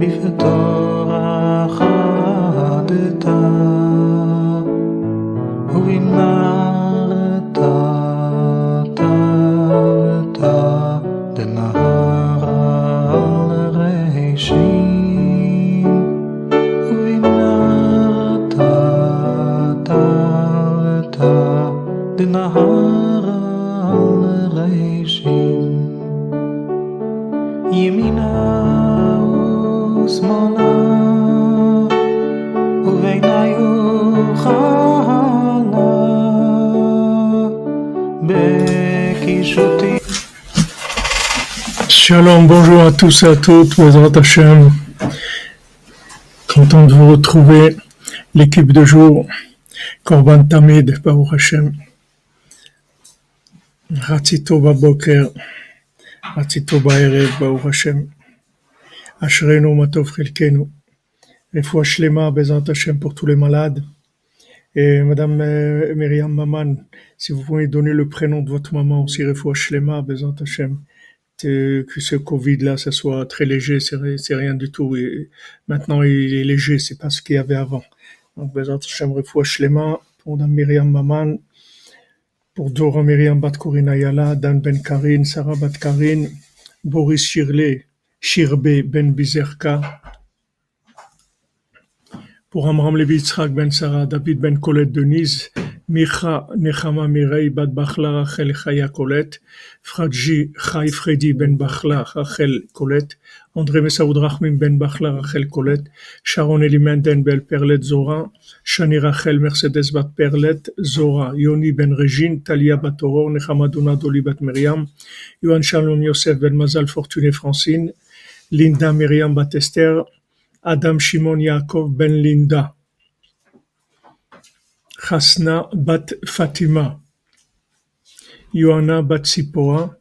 בפתוח עדתה ובנרת תרתה דנהר על ראשים ובנרת תרתה דנהר על ראשים ימינה ושמאלה ובינה יוחלה בקישוטים. Shalom, bonjour à tous et à toutes, Bezrat Hashem. Content de vous retrouver, l'équipe de jour, Korban Tamid, Baruch Hashem. Ratzito Baboker, Ratzito Baerev, Baruch Hashem. Ashrenu Matov Chelkenu. Refoua Shlema, Bezrat Hashem pour tous les malades. Et Madame Myriam Maman, si vous pouvez donner le prénom de votre maman aussi, Refoua Shlema, Bezrat Hashem. Que ce Covid-là, ça soit très léger, c'est rien du tout. Et maintenant, il est léger, c'est pas ce qu'il y avait avant. Donc, Bezrat Hashem, Refoua Shlema, pour Madame Myriam Maman, pour Dora Myriam Bat Korina Yala, Dan Ben Karin, Sarah Bat Karin, Boris Shirbe Ben Bizerka, pour Amram Levi Yitzhak Ben Sarah, David Ben Colette Denise, Micha Nechama Mirei Bat Bachla Rachel Chaya Colette, Fradji Chai Fredi Ben Bachla Rachel Colette, André Messaoud Rachmim Ben Bachla Rachel Colette, Sharon Elimenden Ben Perlet Zora, Shani Rachel Mercedes Bat Perlet Zora, Yoni Ben Regine, Talia Bat Aurore, Nechama Dona Doli Bat Miriam, Yohan Shalom Yosef Ben Mazal Fortuné Francine, Linda Myriam Bat Esther, Adam Shimon Yaakov Ben Linda, Chasna Bat Fatima, Yohana Bat Sipora,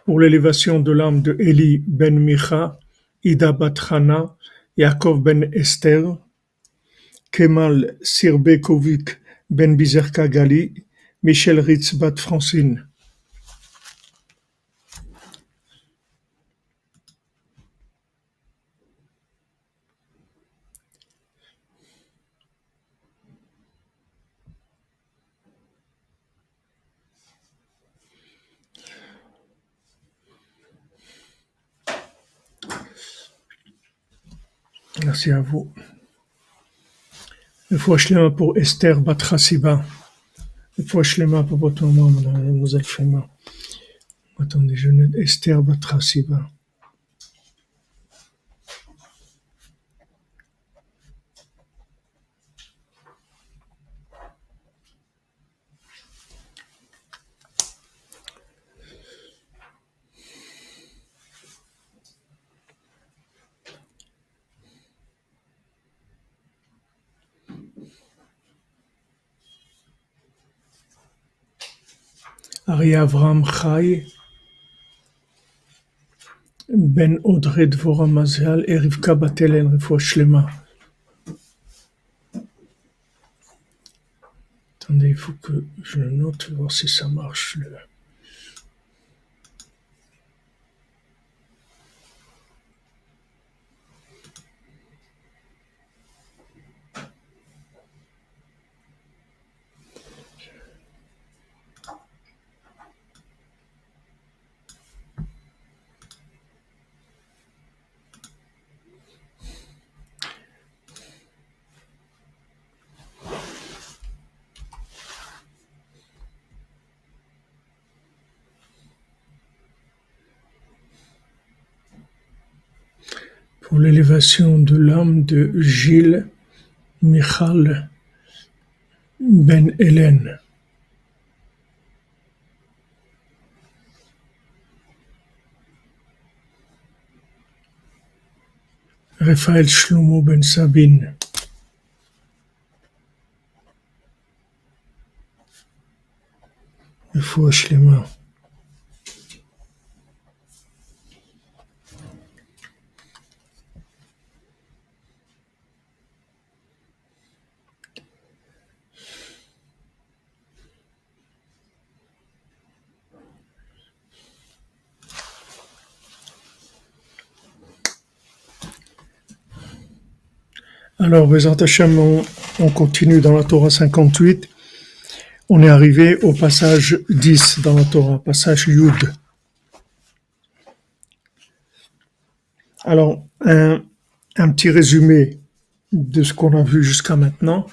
pour l'élévation de l'âme de Eli Ben Micha, Ida Bat Chana, Yaakov Ben Esther, Kemal Sirbekovic Ben Bizerka Gali, Michel Ritz Bat Francine. Merci à vous. Le fois Shlema pour Esther Bat Chassiba. Le fois Shlema pour votre maman, mademoiselle Fema. Attendez, je note Esther Bat Chassiba. Ari Avram Chai, Ben Audrey Dvora Mazal et Rivka Batelen, Refoua Shlema. Attendez, il faut que je le note, voir si ça marche. Pour l'élévation de l'âme de Gilles Michal Ben Hélène. Raphaël Shlomo Ben Sabine. Refoua Shlema. Alors, Bezat Hashem, on continue dans la Torah 58. On est arrivé au passage 10 dans la Torah, passage Yud. Alors, un petit résumé de ce qu'on a vu jusqu'à maintenant,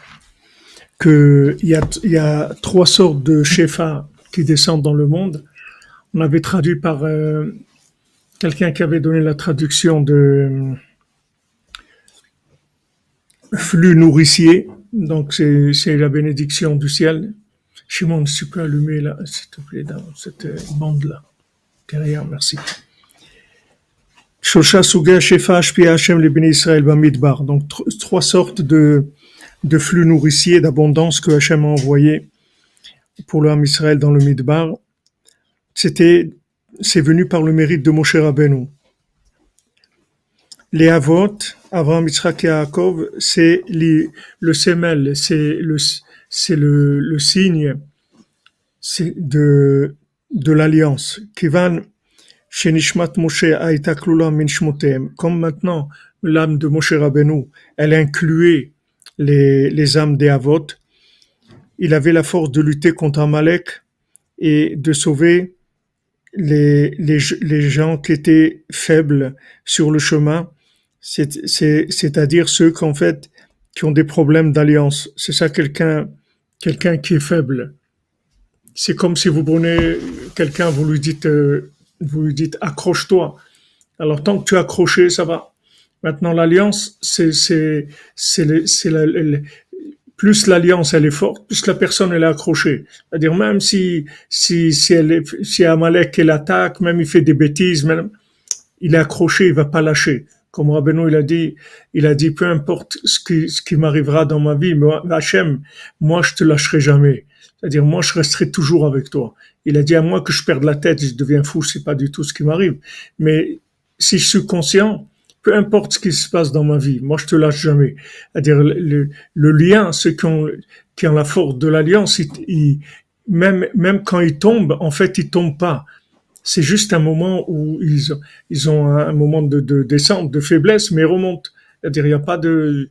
qu'il y a trois sortes de Shefa qui descendent dans le monde. On avait traduit par quelqu'un qui avait donné la traduction de flux nourricier, donc c'est la bénédiction du ciel. Shimon, si tu peux allumer là, s'il te plaît, dans cette bande-là. Derrière, merci. Shosha Suga Shefa Ashpia Hashem le Béni Israël Bamidbar. Donc trois sortes de flux nourriciers, d'abondance que Hashem a envoyé pour le Ham Israël dans le Midbar. C'est venu par le mérite de Moshe Rabbeinu. Les Avot, Avraham, Yitzhak et Yaakov, c'est le semel, c'est le signe de l'alliance. Kivan Shenishmat Moshe Aïta Klula Min Shmotem. Comme maintenant l'âme de Moshe Rabbeinu, elle incluait les âmes des Avot, il avait la force de lutter contre Amalek et de sauver les gens qui étaient faibles sur le chemin, c'est-à-dire ceux qui ont des problèmes d'alliance. C'est ça quelqu'un qui est faible. C'est comme si vous prenez quelqu'un, vous lui dites accroche-toi. Alors tant que tu es accroché, ça va. Maintenant l'alliance, plus l'alliance elle est forte, plus la personne elle est accrochée. C'est-à-dire même si Amalek elle attaque, même il fait des bêtises, même il est accroché, il va pas lâcher. Comme Rabbeinu il a dit peu importe ce qui m'arrivera dans ma vie, mais Hachem, moi je te lâcherai jamais. C'est-à-dire moi je resterai toujours avec toi. Il a dit à moi que je perde la tête, je deviens fou, c'est pas du tout ce qui m'arrive. Mais si je suis conscient, peu importe ce qui se passe dans ma vie, moi je te lâche jamais. C'est-à-dire le lien, ceux qui ont la force de l'alliance, même quand ils tombent, en fait ils tombent pas. C'est juste un moment où ils ont un moment de descente, de faiblesse, mais ils remontent. C'est-à-dire il y a pas de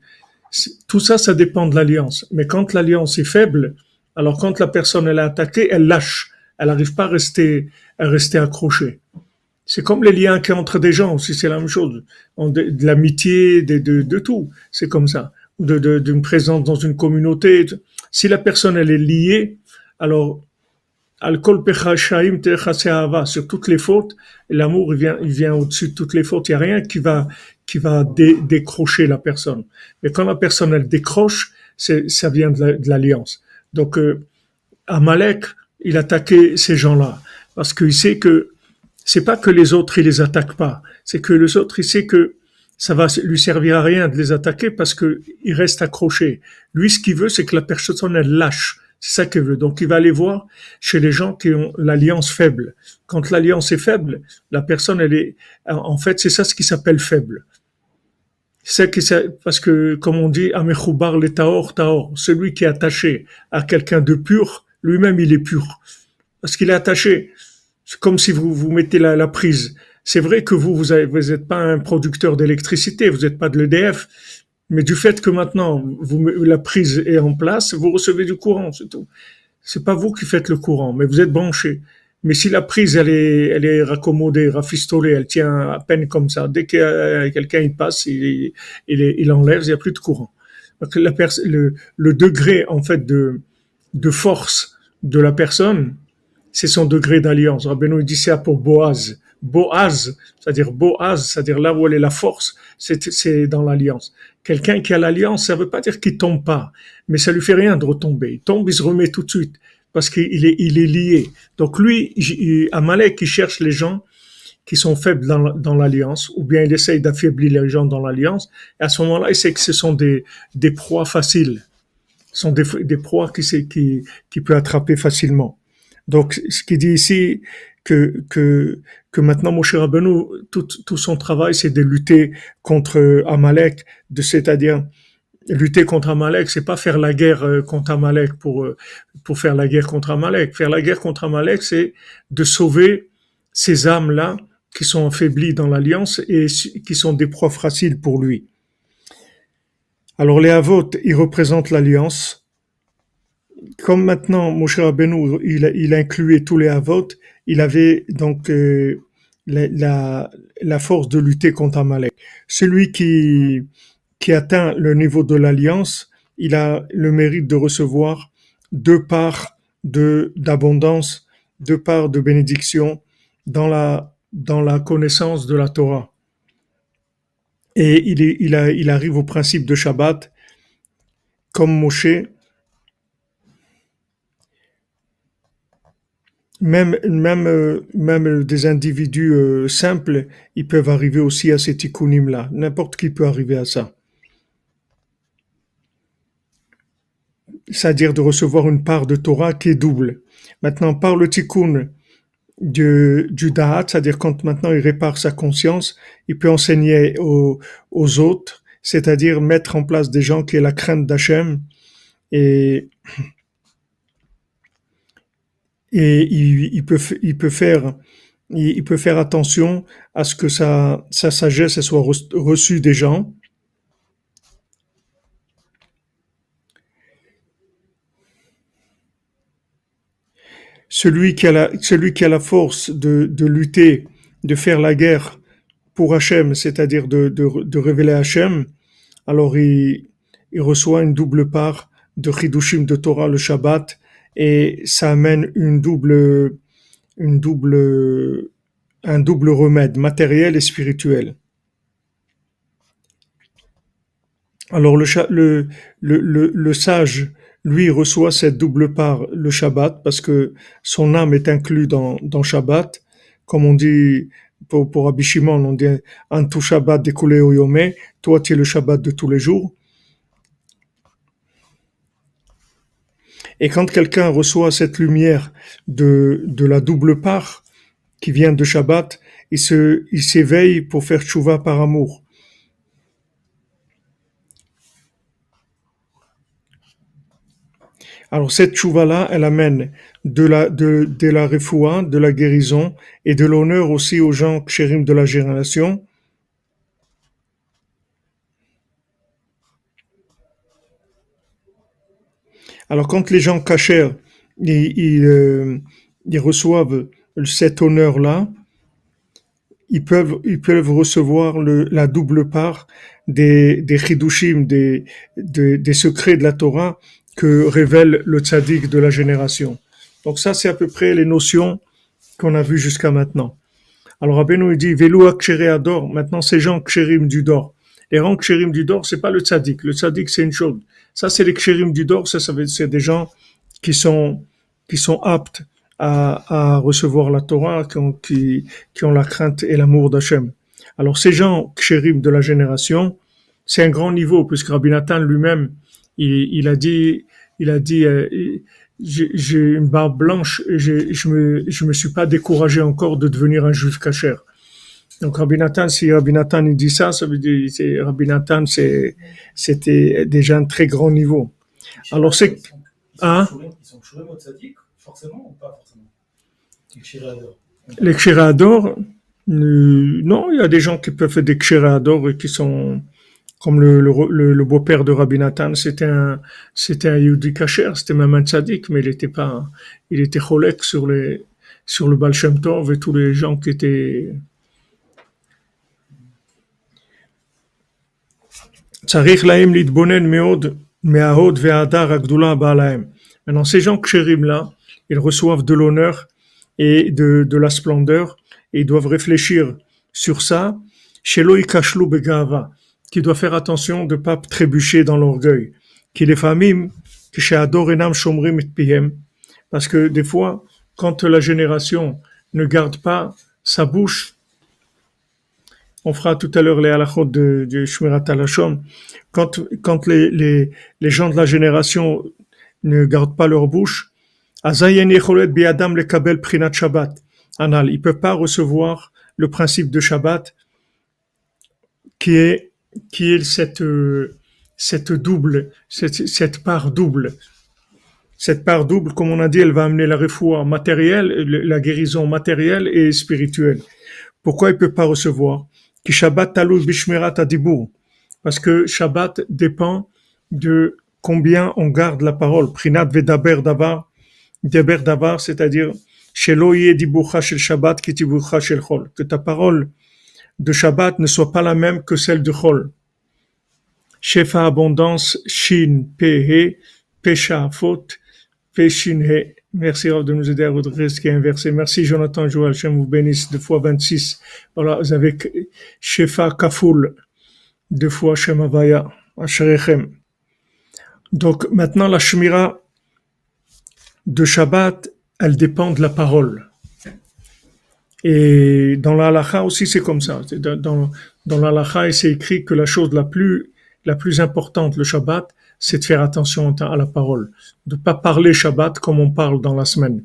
tout ça, ça dépend de l'alliance. Mais quand l'alliance est faible, alors quand la personne elle est attaquée, elle lâche, elle n'arrive pas à rester accrochée. C'est comme les liens qu'il y a entre des gens aussi, c'est la même chose. De l'amitié, de tout, c'est comme ça. Ou d'une présence dans une communauté. Si la personne elle est liée, alors Al-Kol Pechashaim Techase Ahava, sur toutes les fautes, l'amour il vient au-dessus de toutes les fautes. Il n'y a rien qui va décrocher la personne. Mais quand la personne elle décroche, ça vient de l'alliance. Donc Amalek, il attaquait ces gens-là parce qu'il sait que c'est pas que les autres ils les attaquent pas, c'est que les autres il sait que ça va lui servir à rien de les attaquer parce que il reste accroché. Lui ce qu'il veut c'est que la personne elle lâche. C'est ça qu'il veut. Donc il va aller voir chez les gens qui ont l'alliance faible. Quand l'alliance est faible, la personne elle est en fait c'est ça ce qui s'appelle faible. Parce que comme on dit Amechoubar le taor, celui qui est attaché à quelqu'un de pur, lui-même il est pur parce qu'il est attaché. C'est comme si vous mettez la prise. C'est vrai que vous êtes pas un producteur d'électricité, vous n'êtes pas de l'EDF, mais du fait que maintenant la prise est en place, vous recevez du courant, c'est tout. C'est pas vous qui faites le courant, mais vous êtes branché. Mais si la prise elle est raccommodée, rafistolée, elle tient à peine comme ça, dès que quelqu'un il passe, il enlève, il n'y a plus de courant. Donc le degré en fait de force de la personne, c'est son degré d'alliance. Rabbeinu dit ça pour Boaz. Boaz, c'est-à-dire là où elle est la force, c'est dans l'alliance. Quelqu'un qui a l'alliance, ça veut pas dire qu'il tombe pas, mais ça lui fait rien de retomber. Il tombe, il se remet tout de suite parce qu'il est lié. Donc lui, Amalek, il cherche les gens qui sont faibles dans l'alliance, ou bien il essaye d'affaiblir les gens dans l'alliance. Et à ce moment-là, il sait que ce sont des proies faciles. Ce sont des proies qui peut attraper facilement. Donc, ce qu'il dit ici, que maintenant, Moshe Rabbeinu, tout son travail, c'est de lutter contre Amalek, c'est-à-dire, lutter contre Amalek, c'est pas faire la guerre contre Amalek pour faire la guerre contre Amalek. Faire la guerre contre Amalek, c'est de sauver ces âmes-là qui sont affaiblies dans l'alliance et qui sont des proies faciles pour lui. Alors les Havot, ils représentent l'alliance. Comme maintenant Moshe Rabbeinu, il incluait tous les Havot, il avait donc la, la, la force de lutter contre Amalek. Celui qui atteint le niveau de l'alliance, il a le mérite de recevoir deux parts d'abondance, deux parts de bénédiction dans la connaissance de la Torah. Et il arrive au principe de Shabbat, comme Moshe. Même des individus simples, ils peuvent arriver aussi à ces tikkunim-là. N'importe qui peut arriver à ça. C'est-à-dire de recevoir une part de Torah qui est double. Maintenant, par le tikkun du Da'at, c'est-à-dire quand maintenant il répare sa conscience, il peut enseigner aux autres, c'est-à-dire mettre en place des gens qui aient la crainte d'Hachem et, et il peut faire attention à ce que sa sagesse soit reçue des gens. Celui qui a la force de lutter, de faire la guerre pour Hachem, c'est-à-dire de révéler Hachem, alors il reçoit une double part de Chidushim de Torah le Shabbat, et ça amène une double, un double remède matériel et spirituel. Alors le sage, lui, reçoit cette double part le Shabbat parce que son âme est inclue dans Shabbat. Comme on dit pour Rabbi Shimon, on dit Antu Shabbat découlé au Yomé, toi tu es le Shabbat de tous les jours. Et quand quelqu'un reçoit cette lumière de la double part qui vient de Shabbat, il s'éveille pour faire tchouva par amour. Alors cette tchouva-là, elle amène de la refoua, de la guérison et de l'honneur aussi aux gens kshérim de la génération. Alors quand les gens kashers, ils reçoivent cet honneur-là, ils peuvent recevoir la double part des chidushim, des secrets de la Torah que révèle le tzaddik de la génération. Donc ça, c'est à peu près les notions qu'on a vues jusqu'à maintenant. Alors Rabbeinu il dit Velu akshéré ador. Maintenant, ces gens kshérim du dor. Les rangs kshérim du dor, c'est pas le tzaddik. Le tzaddik, c'est une chose. Ça, c'est les kshérim du dor. C'est des gens qui sont aptes à recevoir la Torah, qui ont la crainte et l'amour d'Hachem. Alors ces gens kshérim de la génération, c'est un grand niveau, puisque Rabbi Nathan lui-même, il a dit, j'ai une barbe blanche et je me suis pas découragé encore de devenir un juif kasher. Donc Rabbi Nathan, si Rabbi Nathan il dit ça, ça veut dire Rabbi Nathan c'était déjà un très grand niveau. Alors c'est hein? Ils sont kshurim au tzaddik, forcément ou pas forcément? Les kshirador. Les kshirador, non, il y a des gens qui peuvent faire des kshirador et qui sont comme le beau-père de Rabbi Nathan, c'était un Yehudi Kasher, c'était même un tzaddik, mais il était cholek sur le Baal Shem Tov et tous les gens qui étaient. Tzarich lahem litbonen meod me'ahod ve'adar agdula ba'alahem. Maintenant, ces gens kshérim là, ils reçoivent de l'honneur et de la splendeur, et ils doivent réfléchir sur ça. Shelo ikashlu begava, qui doit faire attention de ne pas trébucher dans l'orgueil. Qui les famim, que chez Ador enam shomrim et pihem, parce que des fois, quand la génération ne garde pas sa bouche, on fera tout à l'heure les halachot de Shmirat HaLashon, quand les gens de la génération ne gardent pas leur bouche, azayen yecholet biadam lekabel prinat Shabbat, anal, ils peuvent pas recevoir le principe de Shabbat, qui est cette double, cette part double. Cette part double, comme on a dit, elle va amener la refoua matérielle, la guérison matérielle et spirituelle. Pourquoi il peut pas recevoir? Ki Shabbat talul bishmerat adibur. parce que Shabbat dépend de combien on garde la parole. Prinat vedaber davar, deber davar, c'est-à-dire shelo yeh diburcha shel Shabbat ki diburcha shel chol, que ta parole de Shabbat ne soit pas la même que celle de chol. Shefa abondance, shin, pe, he, pesha, faute, pe, shin, he. Merci Rav de nous aider à redresser ce qui est inversé. Merci Jonathan Joël, Hachem vous bénisse, 2 fois 26. Voilà, vous avez Shefa Kafoul, 2 fois Shem Havaya, Asherechem. Donc maintenant la Shmira de Shabbat, elle dépend de la parole. Et dans la halakha aussi c'est comme ça. Dans la halakha, c'est écrit que la chose la plus importante le Shabbat, c'est de faire attention à la parole, de ne pas parler Shabbat comme on parle dans la semaine.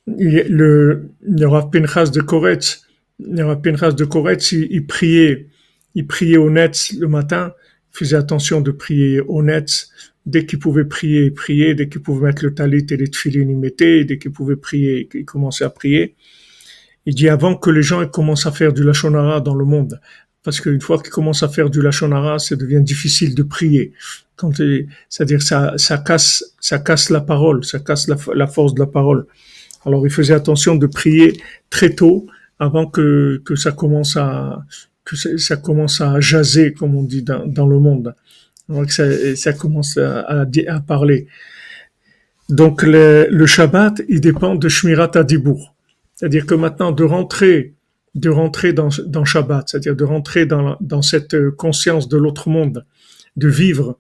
Le Rav Pinchas de Koretz, il priait au Netz le matin, il faisait attention de prier au Netz. Dès qu'il pouvait prier, il priait. Dès qu'il pouvait mettre le talit et les tefilines, il mettait. Dès qu'il pouvait prier, il commençait à prier. Il dit avant que les gens commencent à faire du lashon hara dans le monde, parce qu'une fois qu'ils commencent à faire du lashon hara, ça devient difficile de prier. C'est-à-dire ça casse la parole, ça casse la force de la parole. Alors il faisait attention de prier très tôt, avant que ça commence à jaser, comme on dit dans le monde. Alors que ça commence à parler. Donc le Shabbat, il dépend de Shmirat HaDibur. C'est-à-dire que maintenant, de rentrer dans Shabbat, c'est-à-dire de rentrer dans cette conscience de l'autre monde, de vivre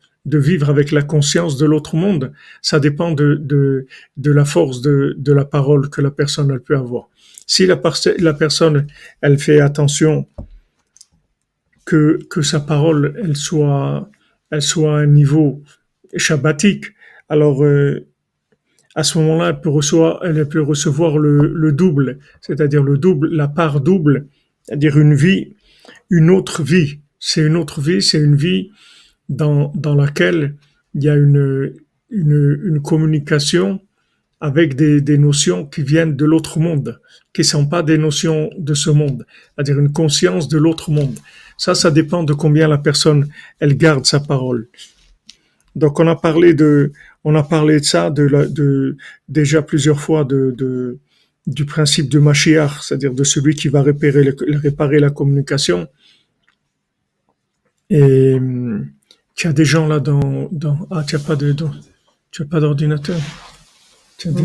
avec la conscience de l'autre monde, ça dépend de la force de la parole que la personne elle peut avoir. Si la personne elle fait attention que sa parole elle soit à un niveau shabbatique, alors à ce moment-là, elle peut recevoir le double, c'est-à-dire la part double, c'est-à-dire une autre vie. C'est une vie dans laquelle il y a une communication avec des notions qui viennent de l'autre monde, qui ne sont pas des notions de ce monde, c'est-à-dire une conscience de l'autre monde. Ça dépend de combien la personne, elle garde sa parole. Donc on a parlé de ça déjà plusieurs fois du principe de Mashiach, c'est-à-dire de celui qui va réparer la communication. Et tu as des gens là tu n'as pas d'ordinateur. Tu as des...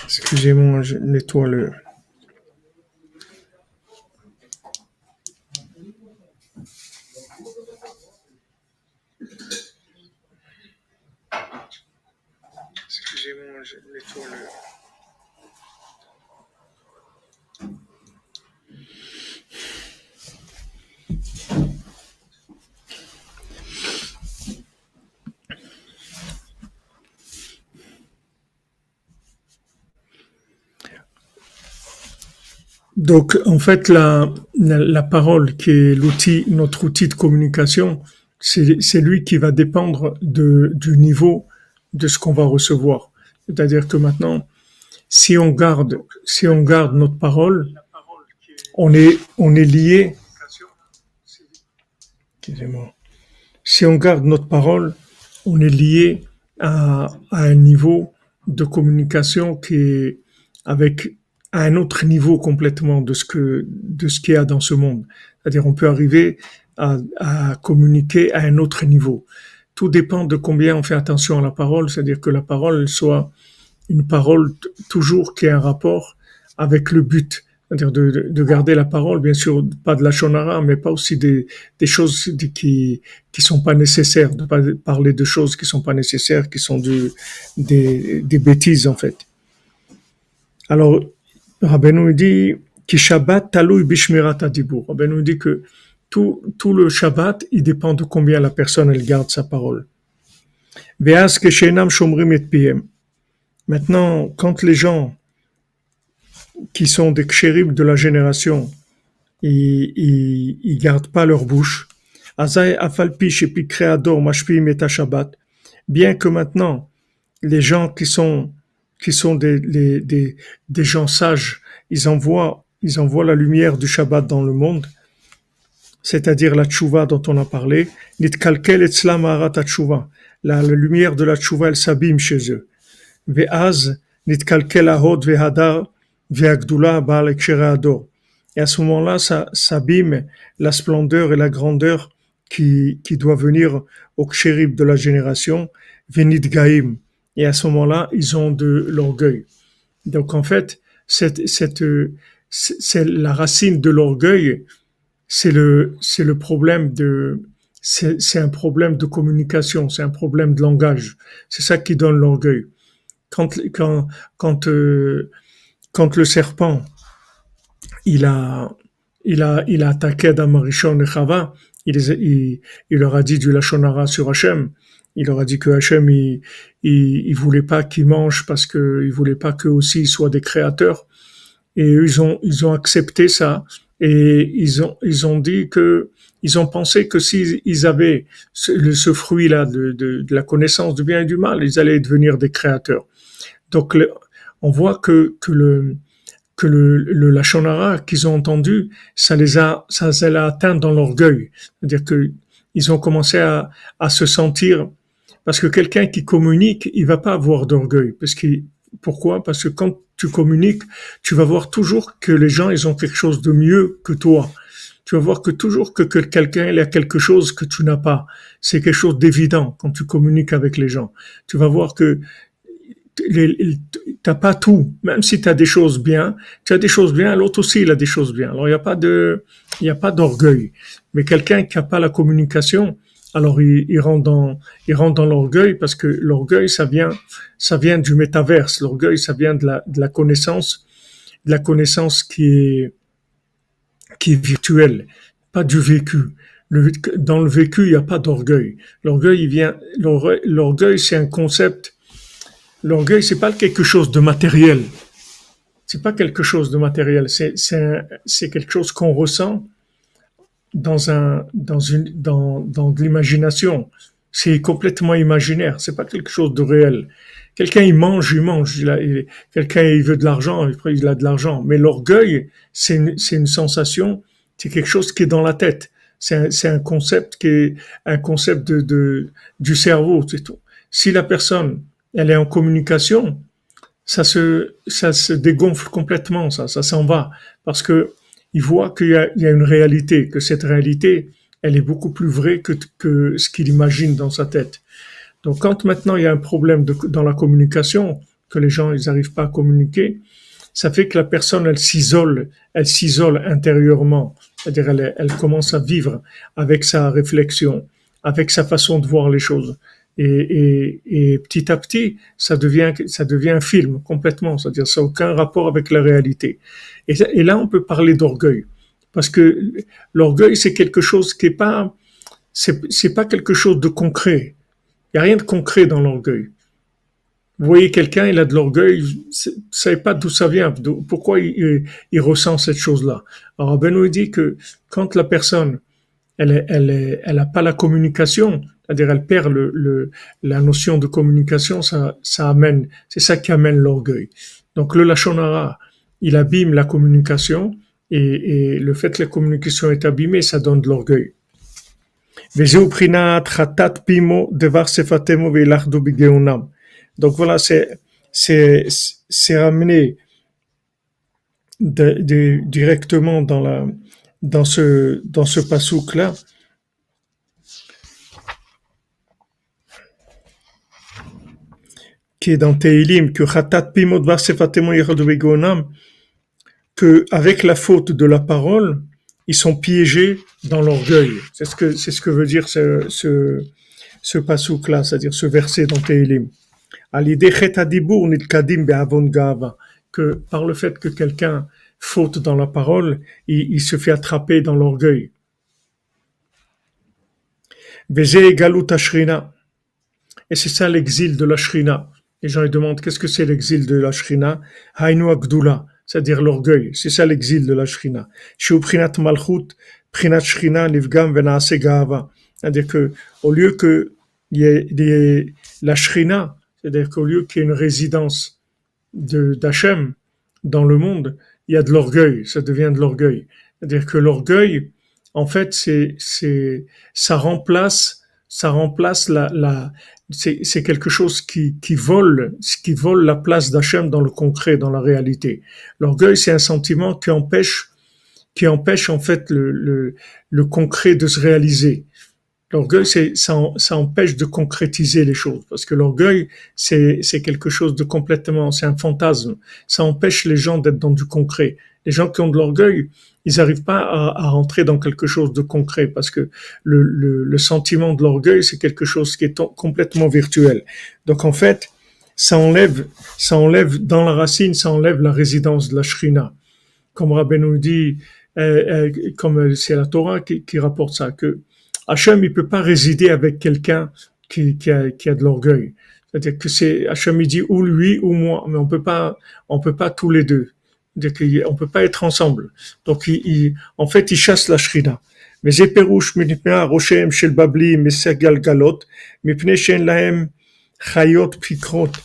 Excusez-moi, je nettoie le... Excusez-moi, je nettoie le... Donc, en fait, la parole qui est notre outil de communication, c'est lui qui va dépendre du niveau de ce qu'on va recevoir. C'est-à-dire que maintenant, si on garde notre parole, on est lié. Excusez-moi. Si on garde notre parole, on est lié à un niveau de communication qui est à un autre niveau complètement de ce qu'il y a dans ce monde. C'est-à-dire, on peut arriver à communiquer à un autre niveau. Tout dépend de combien on fait attention à la parole, c'est-à-dire que la parole soit une parole toujours qui ait un rapport avec le but. C'est-à-dire de garder la parole, bien sûr, pas de la lashon hara, mais pas aussi des choses qui sont pas nécessaires, de pas parler de choses qui sont pas nécessaires, qui sont des bêtises, en fait. Alors, Rabbeinu dit que Shabbat talui bishmirat hadibur. Rabbeinu dit que tout le Shabbat, il dépend de combien la personne elle garde sa parole. Ve'az keshenam shomrim et piem. Maintenant, quand les gens qui sont des kshérim de la génération, ils gardent pas leur bouche. Azay afalpi shepikre ador mashpim et Shabbat. bien que maintenant, les gens qui sont des gens sages, ils envoient la lumière du Shabbat dans le monde, c'est-à-dire la tchouva dont on a parlé, nitkalkel etzlam haarat ha-tchouva. La lumière de la tchouva, elle s'abîme chez eux. Ve'az nitkalkel ahod ve'hadar ve'agdula ba'al ekshera ador. Et à ce moment-là, ça s'abîme la splendeur et la grandeur qui doit venir au kshérib de la génération, ve'nidgaim. Et à ce moment-là, ils ont de l'orgueil. Donc en fait, c'est la racine de l'orgueil, c'est le problème c'est un problème de communication, c'est un problème de langage. C'est ça qui donne l'orgueil. Quand, quand, quand, euh, quand le serpent, il a, il a attaqué Adam Rishon et Chava, il leur a dit du Lachon Hara sur Hachem. Il leur a dit que Hachem, il voulait pas qu'ils mangent parce que il voulait pas qu'eux aussi ils soient des créateurs. Et eux, ils ont accepté ça. Et ils ont dit que, ils ont pensé que s'ils avaient ce fruit-là de la connaissance du bien et du mal, ils allaient devenir des créateurs. Donc, on voit que le Lachon Hara qu'ils ont entendu, ça les a atteint dans l'orgueil. C'est-à-dire que ils ont commencé à se sentir, parce que quelqu'un qui communique, il va pas avoir d'orgueil. Pourquoi? Parce que quand tu communiques, tu vas voir toujours que les gens, ils ont quelque chose de mieux que toi. Tu vas voir que toujours que quelqu'un, il a quelque chose que tu n'as pas. C'est quelque chose d'évident quand tu communiques avec les gens. Tu vas voir que t'as pas tout. Même si tu as des choses bien, l'autre aussi, il a des choses bien. Alors, il y a pas d'orgueil. Mais quelqu'un qui a pas la communication, alors il rentre dans l'orgueil, parce que l'orgueil, ça vient du métaverse. L'orgueil, ça vient de la connaissance, qui est virtuelle, pas du vécu. Dans le vécu, il n'y a pas d'orgueil. L'orgueil, c'est un concept. L'orgueil, c'est pas quelque chose de matériel. C'est pas quelque chose de matériel. C'est quelque chose qu'on ressent dans de l'imagination. C'est complètement imaginaire. C'est pas quelque chose de réel. Quelqu'un, il mange. Quelqu'un, il veut de l'argent, après, il a de l'argent. Mais l'orgueil, c'est une sensation, c'est quelque chose qui est dans la tête. C'est un concept du cerveau, c'est tout. Si la personne, elle est en communication, ça se dégonfle complètement, ça s'en va. Parce que il voit qu'il y a une réalité, que cette réalité, elle est beaucoup plus vraie que ce qu'il imagine dans sa tête. Donc, quand maintenant il y a un problème dans la communication, que les gens, ils n'arrivent pas à communiquer, ça fait que la personne, elle s'isole intérieurement. C'est-à-dire, elle commence à vivre avec sa réflexion, avec sa façon de voir les choses. Et petit à petit, ça devient un film complètement. C'est-à-dire, ça n'a aucun rapport avec la réalité. Et là, on peut parler d'orgueil. Parce que l'orgueil, c'est quelque chose qui est pas, c'est pas quelque chose de concret. Il n'y a rien de concret dans l'orgueil. Vous voyez quelqu'un, il a de l'orgueil, vous ne savez pas d'où ça vient, pourquoi il ressent cette chose-là. Alors, Benoît dit que quand la personne, elle a pas la communication, c'est-à-dire elle perd la notion de communication, ça amène, c'est ça qui amène l'orgueil. Donc, le Lachon Hara, il abîme la communication, et le fait que la communication est abîmée, ça donne de l'orgueil. Donc voilà, c'est ramené directement dans ce pasouk là, qui est dans Tehilim, que Chatat Pimo Dvar Sefatemo Yechadu Begeonam, que avec la faute de la parole, ils sont piégés dans l'orgueil. C'est ce que veut dire ce pasouk là, c'est-à-dire ce verset dans Tehilim. Que par le fait que quelqu'un faute dans la parole, il se fait attraper dans l'orgueil. Et c'est ça l'exil de la Shrina. Les gens ils demandent qu'est-ce que c'est l'exil de la Shrina? Hainu Agdula, c'est-à-dire l'orgueil. C'est ça l'exil de la Shrina. Prinat Malchut, Prinat Shrina, Nivgam Venaase Gava. C'est-à-dire que au lieu que la Shrina, c'est-à-dire qu'au lieu qu'il y ait une résidence d'Hachem dans le monde, il y a de l'orgueil, ça devient de l'orgueil. C'est-à-dire que l'orgueil, en fait, ça remplace c'est quelque chose qui vole la place d'Hachem dans le concret, dans la réalité. L'orgueil, c'est un sentiment qui empêche en fait le concret de se réaliser. L'orgueil, ça empêche de concrétiser les choses, parce que l'orgueil, c'est quelque chose de complètement, c'est un fantasme. Ça empêche les gens d'être dans du concret. Les gens qui ont de l'orgueil, ils n'arrivent pas à rentrer dans quelque chose de concret, parce que le sentiment de l'orgueil, c'est quelque chose qui est complètement virtuel. Donc en fait, ça enlève dans la racine, ça enlève la résidence de la Shrina. Comme Rabbeinu dit, comme c'est la Torah qui rapporte ça, que Hachem, il peut pas résider avec quelqu'un qui a de l'orgueil. C'est-à-dire que Hachem, il dit ou lui ou moi, mais on peut pas tous les deux. C'est-à-dire qu'on peut pas être ensemble. Donc, en fait, il chasse la Shrina. Mais זה פירוש מפני ראשיהם של בבלים מסגלגלות, מפני שאין להם חיות פיקרות.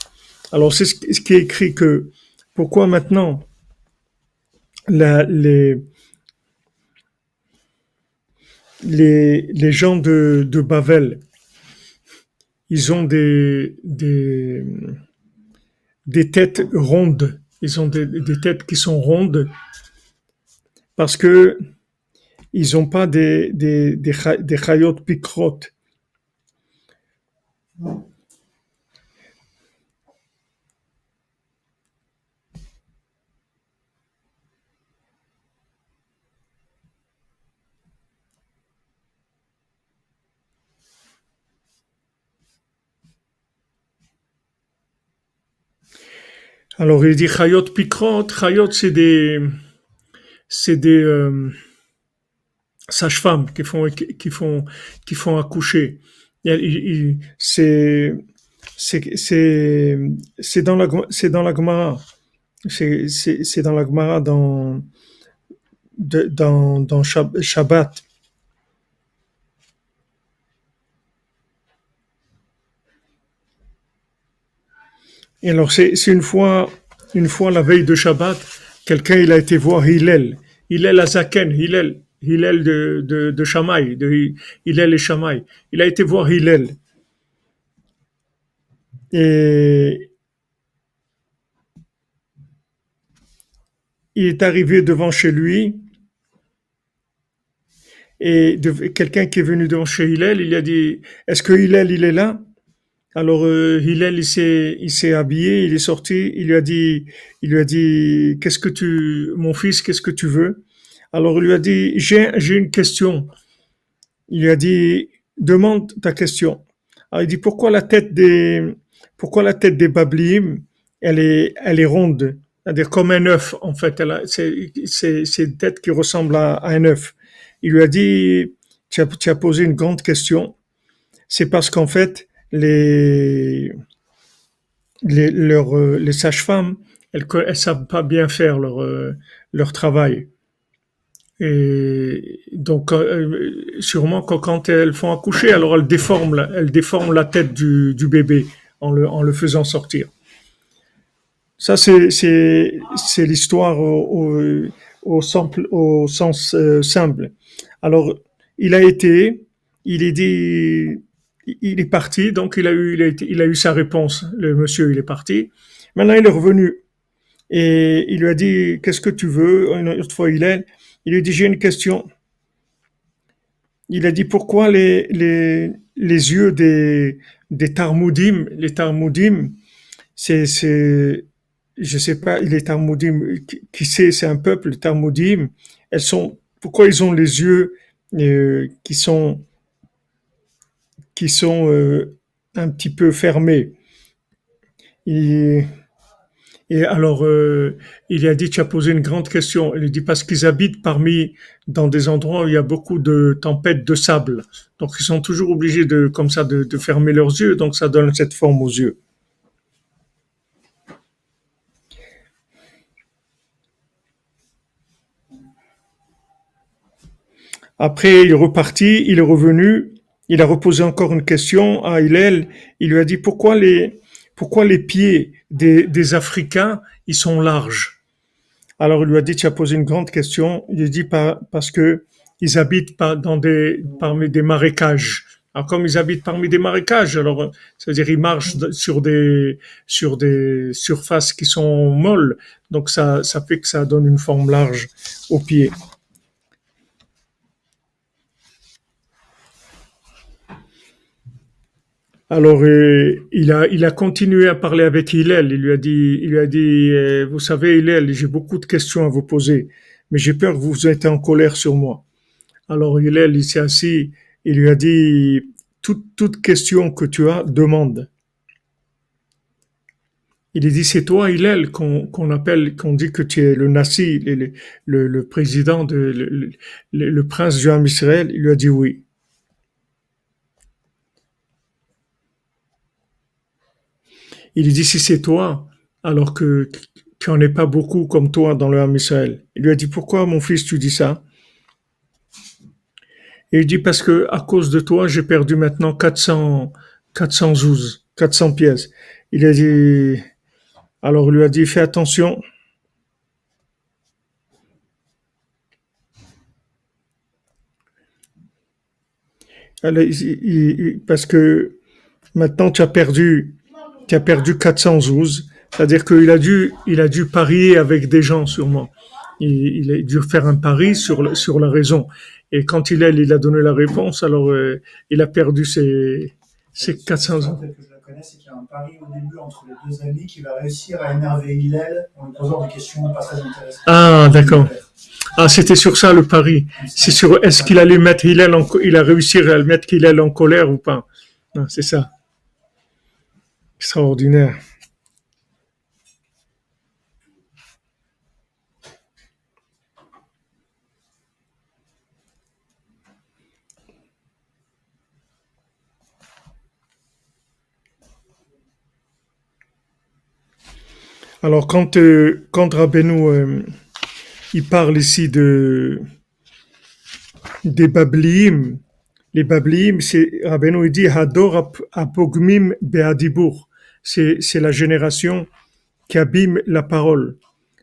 Alors, c'est ce qui est écrit que, pourquoi maintenant, les gens de Bavel, ils ont des têtes rondes. Ils ont des têtes qui sont rondes parce que ils n'ont pas des chayot pikrot. Alors il dit chayot pikrot. Chayot, c'est des sages-femmes qui font accoucher. C'est dans la Gemara. C'est dans la Gemara dans Shabbat. Et alors c'est une fois la veille de Shabbat, quelqu'un il a été voir Hillel Azaken, Hillel de Shammai, de Hillel et Shammai. Il a été voir Hillel. Et il est arrivé devant chez lui, et quelqu'un qui est venu devant chez Hillel, il a dit, est-ce que Hillel il est là? Alors Hillel il s'est habillé, il est sorti, il lui a dit mon fils, qu'est-ce que tu veux? Alors il lui a dit, j'ai une question. Il lui a dit, demande ta question. Alors il dit, pourquoi la tête des Bablim, elle est ronde, c'est-à-dire comme un œuf en fait. C'est une tête qui ressemble à un œuf. Il lui a dit, tu as posé une grande question. C'est parce qu'en fait les sages-femmes, elles savent pas bien faire leur travail. Et donc, sûrement quand elles font accoucher, alors elles déforment la tête du bébé en le faisant sortir. Ça, c'est l'histoire au sens simple. Alors, il est parti, donc il a eu sa réponse. Le monsieur, il est parti. Maintenant, il est revenu et il lui a dit, qu'est-ce que tu veux? Une autre fois, il lui dit, j'ai une question. Il a dit, pourquoi les yeux des Talmudim, les Talmudim, je sais pas, les Talmudim, qui sait, c'est un peuple, les Talmudim, pourquoi ils ont les yeux qui sont un petit peu fermés. Et alors, il a dit, tu as posé une grande question. Il a dit, parce qu'ils habitent dans des endroits où il y a beaucoup de tempêtes de sable. Donc, ils sont toujours obligés de fermer leurs yeux. Donc, ça donne cette forme aux yeux. Après, il est reparti, il est revenu. il a reposé encore une question à Hillel. Il lui a dit pourquoi les pieds des Africains, ils sont larges. Alors il lui a dit, tu as posé une grande question. Il a dit parce que ils habitent parmi des marécages. Alors comme ils habitent parmi des marécages, alors c'est-à-dire ils marchent sur des surfaces qui sont molles, donc ça fait que ça donne une forme large aux pieds. Alors il a continué à parler avec Hillel. Il lui a dit, vous savez Hillel, j'ai beaucoup de questions à vous poser, mais j'ai peur que vous êtes en colère sur moi. Alors Hillel, il s'est assis, il lui a dit, toute question que tu as, demande. Il a dit, c'est toi Hillel qu'on appelle, qu'on dit que tu es le Nassi, le président le prince du Ham Israël. Il lui a dit oui. Il lui dit, si c'est toi, alors que qu'il n'y en ait pas beaucoup comme toi dans le Ham Israël. Il lui a dit, pourquoi mon fils tu dis ça? Et il dit, parce que à cause de toi, j'ai perdu maintenant 400 zouz, 400 pièces. Il a dit, alors il lui a dit, fais attention. Parce que maintenant tu as perdu 400 zouz. C'est-à-dire il a dû parier avec des gens sûrement. Il a dû faire un pari sur la raison. Et quand il a donné la réponse, alors il a perdu ses 400 zouz. Que je la connais, c'est qu'il y a un pari au début entre les deux amis qui va réussir à énerver Hillel en lui posant des questions pas très intéressantes. Ah, d'accord. Ah, c'était sur ça le pari. C'est sur est-ce qu'il allait mettre il a réussi à mettre Hillel en colère ou pas. Non, c'est ça. Extraordinaire. Alors quand Rabbeinu il parle ici des Babliim, les Babliim, c'est Rabbeinu il dit Hador apogmim be'adibur, c'est la génération qui abîme la parole.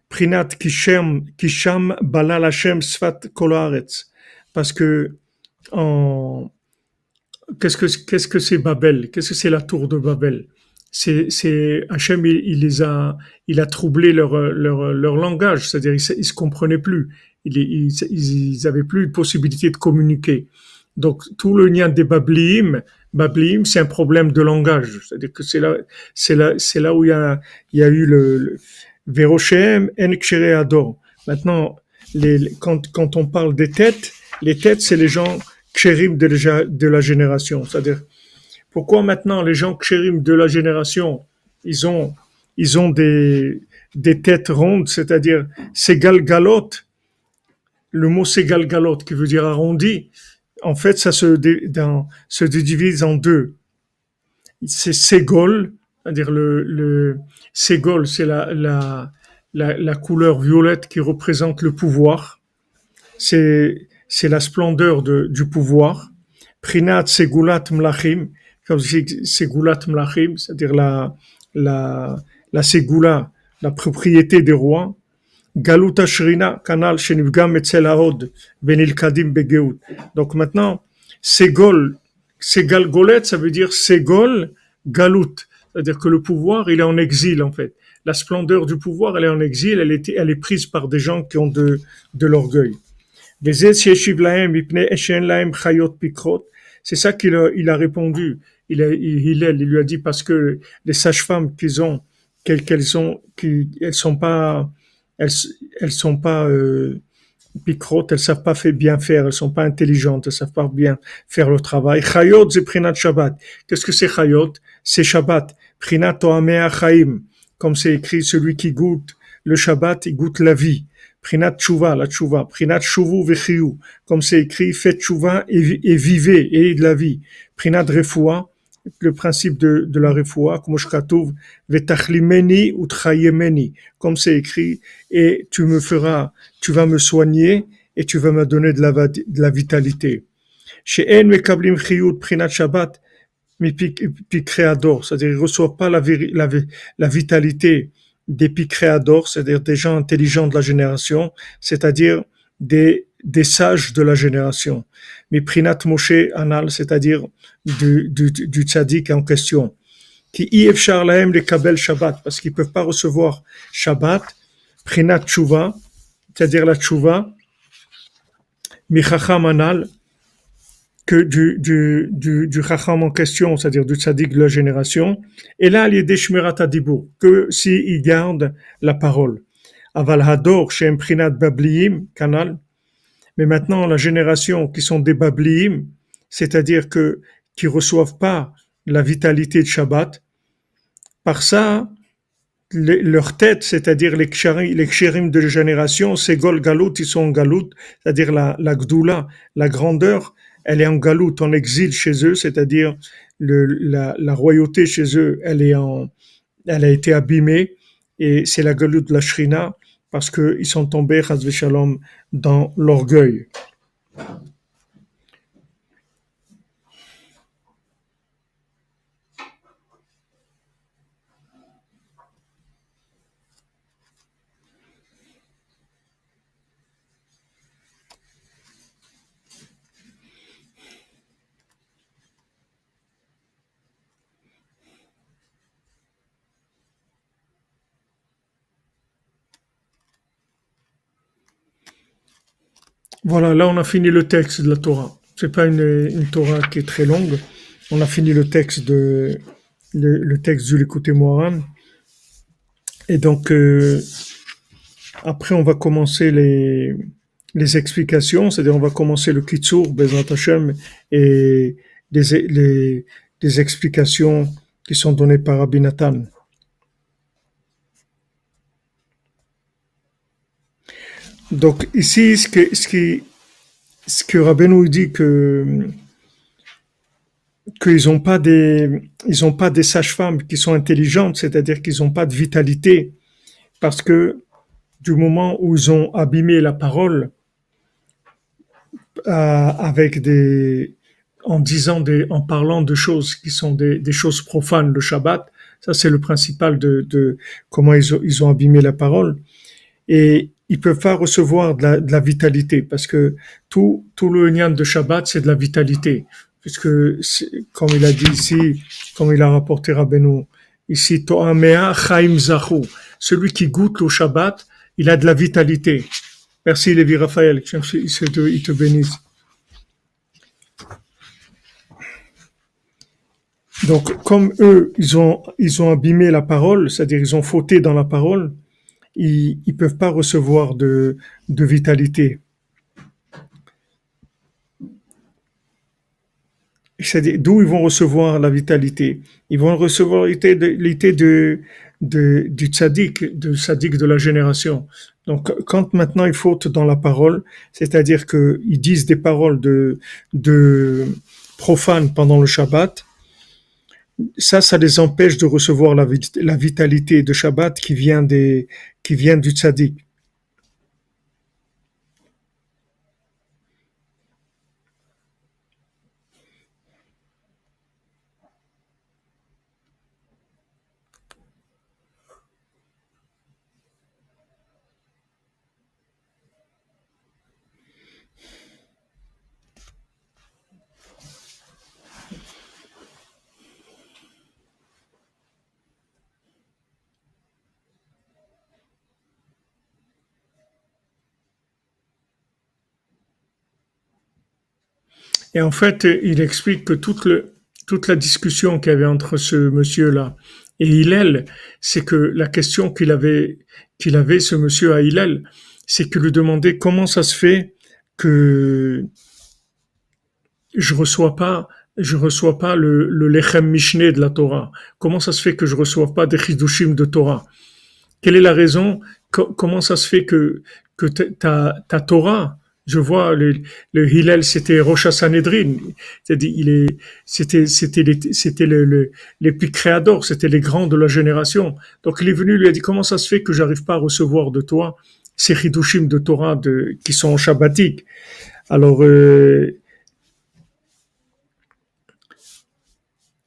Prinat kisham balal Hashem sfat kol haaretz, parce que en qu'est-ce que c'est Babel? Qu'est-ce que c'est la tour de Babel? C'est Hachem, il a troublé leur langage, c'est-à-dire ils se comprenaient plus, ils avaient plus de possibilité de communiquer. Donc tout le lien des Babliim, c'est un problème de langage, c'est-à-dire que c'est là où il y a eu le Veroshem en Kshere Ador. Maintenant, quand on parle des têtes, les têtes, c'est les gens kshérim de la génération. C'est-à-dire, pourquoi maintenant les gens kshérim de la génération, ils ont des têtes rondes, c'est-à-dire ségalgalot, le mot ségalgalot qui veut dire arrondi, en fait, ça se divise en deux. C'est ségol, c'est-à-dire le ségol, c'est la couleur violette qui représente le pouvoir. C'est la splendeur du pouvoir. Prinat segulat mlachim, comme segulat mlachim, c'est-à-dire la segula, la propriété des rois. Galut ashrina kanal shenivgam etzel haod benilkadim begeut. Donc maintenant, Segal Golet, ça veut dire Segol Galut, c'est-à-dire que le pouvoir, il est en exil en fait. La splendeur du pouvoir, elle est en exil, elle est prise par des gens qui ont de l'orgueil. C'est ça qu'il a répondu. Il lui a dit parce que les sages-femmes elles sont pas pikrot, elles savent pas bien faire, elles sont pas intelligentes, elles savent pas bien faire le travail. Chayot c'est prinat Shabbat. Qu'est-ce que c'est chayot? C'est Shabbat. Prinat toamea chaim. Comme c'est écrit, celui qui goûte le Shabbat, il goûte la vie. Prinat tshuva, la tshuva. Prinat shuvu vechiyu. Comme c'est écrit, faites tshuva et vivez, et de la vie. Prinat refoua, le principe de la refoua, comme shkatuv, vetachlimeni ou tchayemeni. Comme c'est écrit, et tu vas me soigner et tu vas me donner de la vitalité. She'en mekablim chiyut prinat Shabbat Picréador, c'est-à-dire ils ne reçoivent pas la vitalité des Picréador, c'est-à-dire des gens intelligents de la génération, c'est-à-dire des sages de la génération. Mais Prinat Moshe Anal, c'est-à-dire du tzaddik en question. Qui ifshar lahem le kabel Shabbat, parce qu'ils ne peuvent pas recevoir Shabbat, Prinat Tshuva, c'est-à-dire la Tshuva, Michacham Anal, que du Chacham en question, c'est-à-dire du tzaddik de la génération, et là, il y a des shmirat hadibur, que s'il garde la parole. Aval hador, shem prinat babliim, canal, mais maintenant, la génération qui sont des babliim, c'est-à-dire qui reçoivent pas la vitalité de Shabbat, par ça, leur tête, c'est-à-dire les kshérim de la génération, c'est gol galout, ils sont en galout, c'est-à-dire la gdoula, la grandeur, elle est en galout, en exil chez eux, c'est-à-dire la royauté chez eux, elle a été abîmée, et c'est la galout de la shrina, parce qu'ils sont tombés, chas v'shalom, dans l'orgueil. Voilà, là on a fini le texte de la Torah. C'est pas une Torah qui est très longue. On a fini le texte le texte du Likutei Moharan. Et donc après on va commencer les explications, c'est-à-dire on va commencer le Kitsur, Bezrat Hashem, et les explications qui sont données par Rabbi Nathan. Donc ici, ce que Rabbeinu dit qu'ils n'ont pas des sages-femmes qui sont intelligentes, c'est-à-dire qu'ils n'ont pas de vitalité, parce que du moment où ils ont abîmé la parole en parlant de choses qui sont des choses profanes, le Shabbat, ça c'est le principal de comment ils ont abîmé la parole. Et ils peuvent pas recevoir de la vitalité, parce que tout le Inyan de Shabbat, c'est de la vitalité. Puisque, comme il a dit ici, comme il a rapporté Rabbeinu, ici, To'amea Chaim Zahu, celui qui goûte le Shabbat, il a de la vitalité. Merci Lévi Raphaël, il te bénisse. Donc, comme eux, ils ont abîmé la parole, c'est-à-dire ils ont fauté dans la parole, ils peuvent pas recevoir de vitalité. C'est-à-dire, d'où ils vont recevoir la vitalité? Ils vont recevoir la vitalité du tzaddik, de la génération. Donc, quand maintenant ils fautent dans la parole, c'est-à-dire qu'ils disent des paroles de profanes pendant le Shabbat, ça les empêche de recevoir la vitalité de Shabbat qui vient du tzaddik. Et en fait, il explique que toute la discussion qu'il y avait entre ce monsieur-là et Hillel, c'est que la question qu'il avait ce monsieur à Hillel, c'est qu'il lui demandait comment ça se fait que je reçois pas le lechem mishneh de la Torah. Comment ça se fait que je reçois pas des chidushim de Torah? Quelle est la raison? Comment ça se fait que ta Torah, je vois le Hillel, c'était Rosh Sanhedrin, c'est-à-dire c'était les Picréador, c'était les grands de la génération. Donc il est venu, lui a dit comment ça se fait que j'arrive pas à recevoir de toi ces chidushim de Torah qui sont shabbatiques. Alors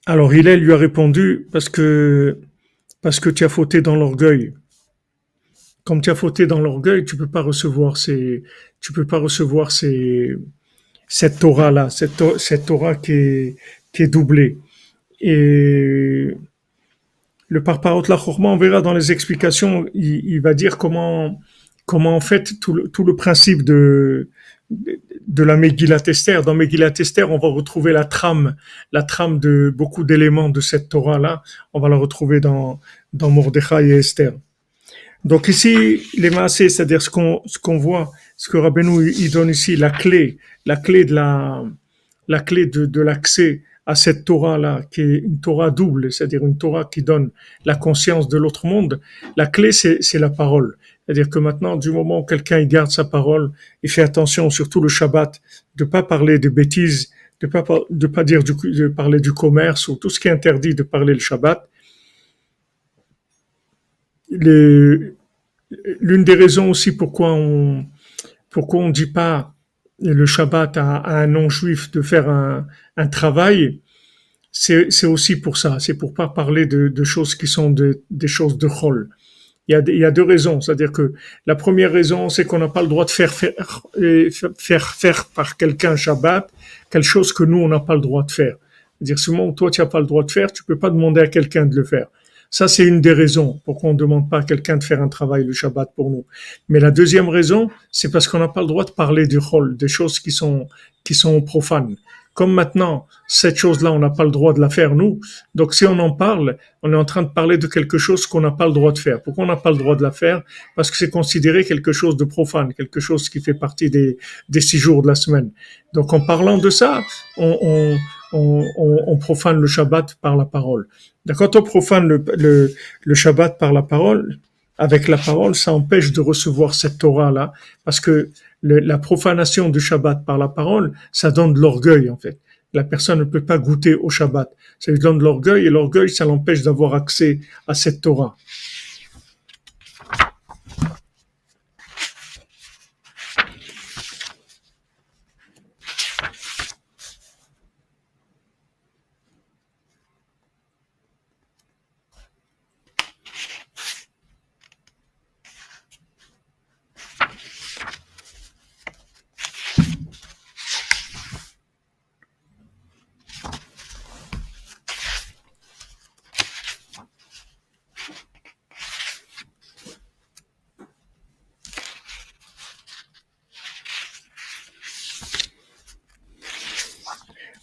Alors Hillel lui a répondu parce que tu as fauté dans l'orgueil. Comme tu as fauté dans l'orgueil, tu peux pas recevoir cette Torah là, cette Torah qui est doublée. Et le Parparot la Chorma, on verra dans les explications, il va dire comment en fait tout le principe de la Megillat Esther. Dans Megillat Esther, on va retrouver la trame de beaucoup d'éléments de cette Torah-là. On va la retrouver dans Mordechai et Esther. Donc ici, les maasés, c'est-à-dire ce qu'on voit, ce que Rabbeinu il donne ici, la clé de l'accès à cette Torah-là, qui est une Torah double, c'est-à-dire une Torah qui donne la conscience de l'autre monde. La clé, c'est la parole. C'est-à-dire que maintenant, du moment où quelqu'un il garde sa parole, il fait attention, surtout le Shabbat, de pas parler de bêtises, de pas dire de parler du commerce ou tout ce qui est interdit de parler le Shabbat. Les, L'une des raisons aussi pourquoi on dit pas le Shabbat à un non-juif de faire un travail, c'est aussi pour ça. C'est pour pas parler de choses qui sont des choses de chol. Il y a deux raisons. C'est-à-dire que la première raison, c'est qu'on n'a pas le droit de faire par quelqu'un Shabbat quelque chose que nous, on n'a pas le droit de faire. C'est-à-dire, seulement toi, tu n'as pas le droit de faire, tu peux pas demander à quelqu'un de le faire. Ça, c'est une des raisons pourquoi on ne demande pas à quelqu'un de faire un travail le Shabbat pour nous. Mais la deuxième raison, c'est parce qu'on n'a pas le droit de parler du chol, des choses qui sont profanes. Comme maintenant, cette chose-là, on n'a pas le droit de la faire, nous. Donc, si on en parle, on est en train de parler de quelque chose qu'on n'a pas le droit de faire. Pourquoi on n'a pas le droit de la faire? Parce que c'est considéré quelque chose de profane, quelque chose qui fait partie des 6 jours de la semaine. Donc, en parlant de ça, on profane le Shabbat par la parole. Quand on profane le Shabbat par la parole, avec la parole, ça empêche de recevoir cette Torah-là, parce que la profanation du Shabbat par la parole, ça donne de l'orgueil, en fait. La personne ne peut pas goûter au Shabbat. Ça lui donne de l'orgueil, et l'orgueil, ça l'empêche d'avoir accès à cette Torah.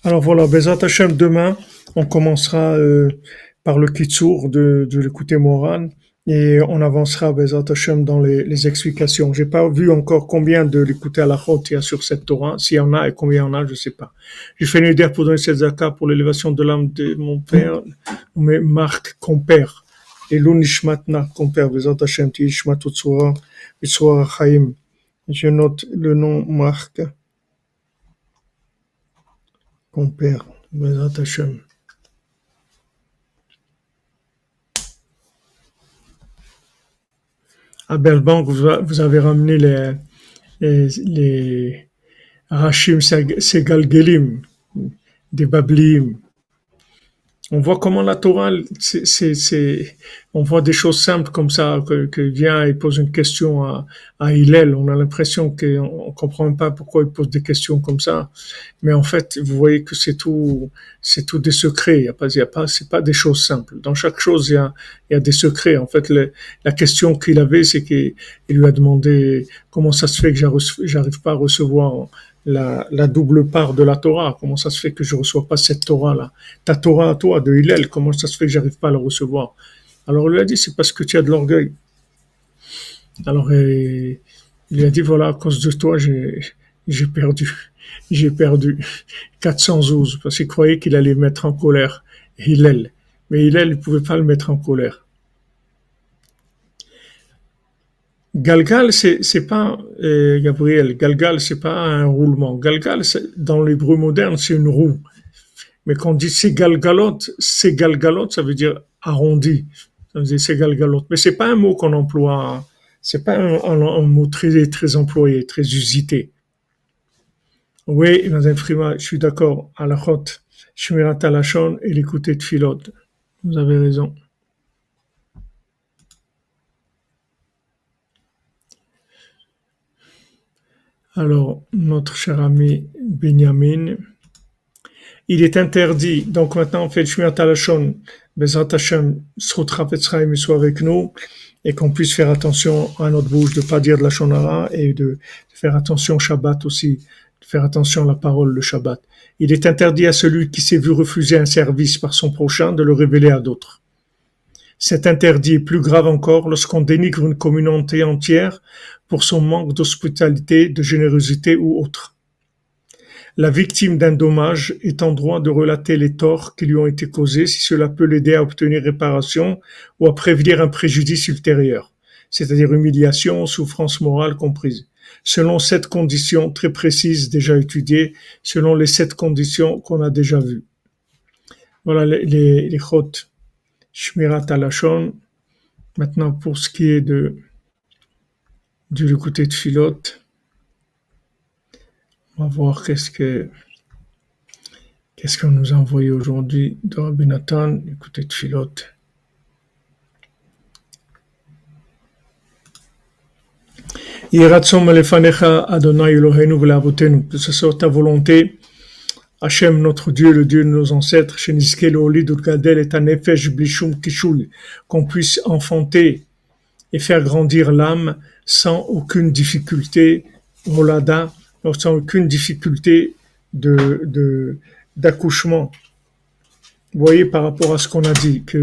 Alors voilà, Bezat Hashem, demain, on commencera par le Kitsour de l'écouter Moran et on avancera Bezat Hashem dans les explications. J'ai pas vu encore combien de l'écouter à la chôte il y a sur cette Torah, s'il y en a et combien il y en a, je sais pas. J'ai fait une idée pour donner cette zakat pour l'élévation de l'âme de mon père, mais Marc, compère, et l'Unishmatna, compère, Bezat Hashem, Tishmatot Tzora, Bitzora Chaim. Je note le nom Marc. Compère, Bezrat Hashem. À Belbank, vous avez ramené les Rachim Segalgelim, des Bablim. On voit comment la Torah, on voit des choses simples comme ça, que vient et pose une question à Hillel. On a l'impression qu'on comprend pas pourquoi il pose des questions comme ça. Mais en fait, vous voyez que c'est tout des secrets. C'est pas des choses simples. Dans chaque chose, il y a des secrets. En fait, la question qu'il avait, c'est qu'il lui a demandé comment ça se fait que j'arrive pas à recevoir la double part de la Torah. Comment ça se fait que je reçois pas cette Torah-là? Ta Torah à toi, de Hillel, comment ça se fait que j'arrive pas à la recevoir? Alors, il lui a dit, c'est parce que tu as de l'orgueil. Alors, il lui a dit, voilà, à cause de toi, j'ai perdu 412, parce qu'il croyait qu'il allait mettre en colère Hillel. Mais Hillel, il pouvait pas le mettre en colère. Galgal, c'est pas Gabriel. Galgal, c'est pas un roulement. Galgal, dans l'hébreu moderne, c'est une roue. Mais quand on dit c'est galgalot, ça veut dire arrondi. Ça veut dire c'est galgalot. Mais c'est pas un mot qu'on emploie. C'est pas un mot très très employé, très usité. Oui, Madame Frima, je suis d'accord. À la chôte, Shmirat Halashon et l'écouter Tfilot. Vous avez raison. Alors, notre cher ami Benjamin, il est interdit, donc maintenant on fait le Shmirat Halashon, Bezrat Hashem, Srotra Petzraim soit avec nous, et qu'on puisse faire attention à notre bouche, de ne pas dire de la Shonara, et de faire attention au Shabbat aussi, de faire attention à la parole, le Shabbat. Il est interdit à celui qui s'est vu refuser un service par son prochain de le révéler à d'autres. Cet interdit est plus grave encore lorsqu'on dénigre une communauté entière pour son manque d'hospitalité, de générosité ou autre. La victime d'un dommage est en droit de relater les torts qui lui ont été causés si cela peut l'aider à obtenir réparation ou à prévenir un préjudice ultérieur, c'est-à-dire humiliation, souffrance morale comprise, selon 7 conditions très précises déjà étudiées, selon les 7 conditions qu'on a déjà vues. Voilà les chot Shmirat Halashon. Maintenant, pour ce qui est de l'écouter de Philot, on va voir qu'est-ce qu'on nous a envoyé aujourd'hui de Rabbi Nathan, écoutez de Philot. Yiratzom lefanecha Adonai Eloheinu v'leavotenu, que ce soit ta volonté, Hachem, notre Dieu, le Dieu de nos ancêtres, Sheniske Leolid Gadel et Tanefesh Blishum Kishul, qu'on puisse enfanter et faire grandir l'âme sans aucune difficulté, Molada, sans aucune difficulté d'accouchement. Vous voyez, par rapport à ce qu'on a dit, que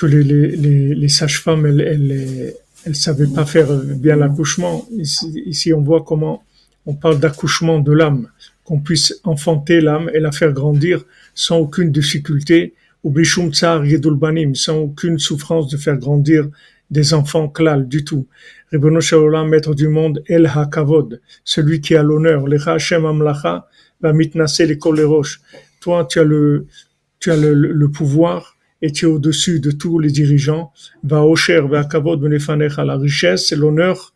les sages-femmes, elles savaient pas faire bien l'accouchement. Ici, on voit comment on parle d'accouchement de l'âme, qu'on puisse enfanter l'âme et la faire grandir sans aucune difficulté, ou bishum tsar yedulbanim, sans aucune souffrance de faire grandir des enfants klal du tout. Ribono shel olam, maître du monde, El HaKavod, celui qui a l'honneur, Lecha Hashem Amlacha, va mitnasser les kolerosh. Toi, tu as le pouvoir et tu es au-dessus de tous les dirigeants. Va Osher, va Kavod, Benefanecha, la richesse, c'est l'honneur,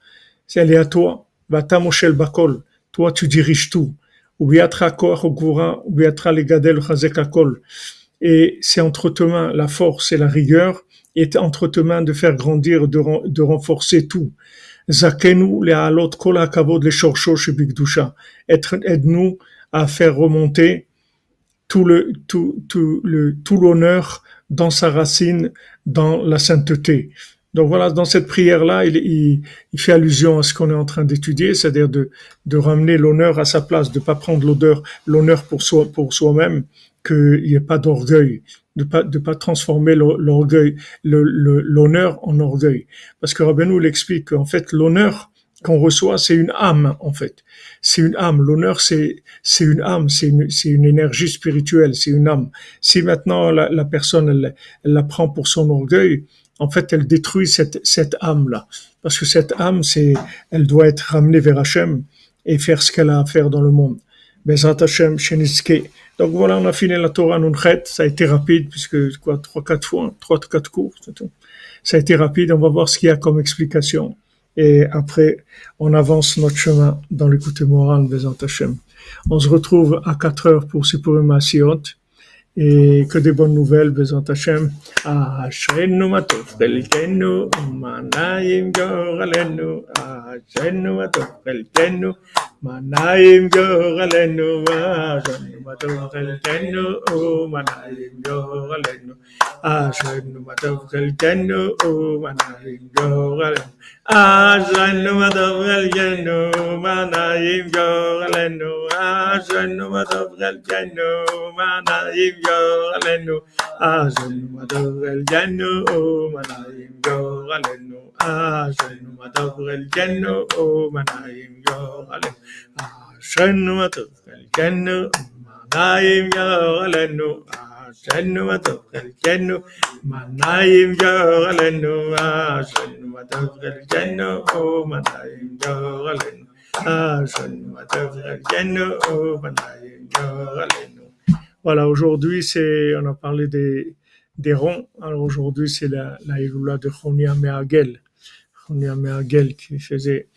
elle est à toi. Va Tamoshel Bakol, toi tu diriges tout. Ubiatra Koach Ogvura, Ubiatra Legadel Chazek Akol. Et c'est entre tes mains la force et la rigueur, et entre tes mains de faire grandir, de renforcer tout. Zakenu le'alot kol hakavod le'shorshor shebikdusha. Aide-nous à faire remonter tout l'honneur dans sa racine, dans la sainteté. Donc voilà, dans cette prière-là, il fait allusion à ce qu'on est en train d'étudier, c'est-à-dire de ramener l'honneur à sa place, de pas prendre l'honneur pour soi-même, qu'il n'y ait pas d'orgueil, de pas transformer l'honneur en orgueil. Parce que Rabbeinu l'explique qu'en fait, l'honneur qu'on reçoit, c'est une âme, en fait. C'est une âme. L'honneur, c'est une âme, c'est une énergie spirituelle, c'est une âme. Si maintenant la personne, elle la prend pour son orgueil, en fait, elle détruit cette âme-là. Parce que cette âme, elle doit être ramenée vers Hachem et faire ce qu'elle a à faire dans le monde. Bezrat Hashem, Sheniske. Donc voilà, on a fini la Torah Nunchet. Ça a été rapide, puisque 3-4 cours, c'est tout. Ça a été rapide, on va voir ce qu'il y a comme explication. Et après, on avance notre chemin dans l'écoute morale, Bezrat Hashem. On se retrouve à 4 heures pour Sipurim Asiot. Et que des bonnes nouvelles, Bezrat Hashem. Ashrenu matov chelkenu, manayim goralenu. Ashrenu matov chelkenu, manayim goralenu. Ashrenu matov chelkenu, manayim goralenu. Ashrenu matov chelkenu, manayim goralenu. Ashrenu matov chelkenu, manayim goralenu. Ashrenu matov chelkenu, manayim goralenu. Ashrenu matov chelkenu, manayim goralenu. Ashrenu matov chelkenu, manayim goralenu. Ashrenu matov chelkenu, manayim goralenu. Ashrenu matov chelkenu, manayim goralenu. Ashrenu matov chelkenu, manayim goralenu. Ashrenu matov chelkenu, manayim goralenu. Voilà, aujourd'hui, on a parlé des ronds. Alors aujourd'hui, c'est la Iloula de Chonia Meagel. Chonia Meagel qui faisait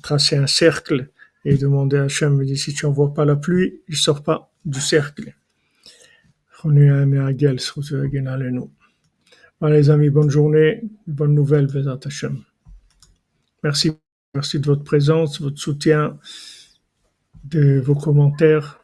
tracer un cercle et demander à Hachem, il dit, si tu n'envoies pas la pluie, il ne sort pas du cercle. Voilà, les amis, bonne journée, bonne nouvelle, Bezat Hachem. Merci de votre présence, votre soutien, de vos commentaires.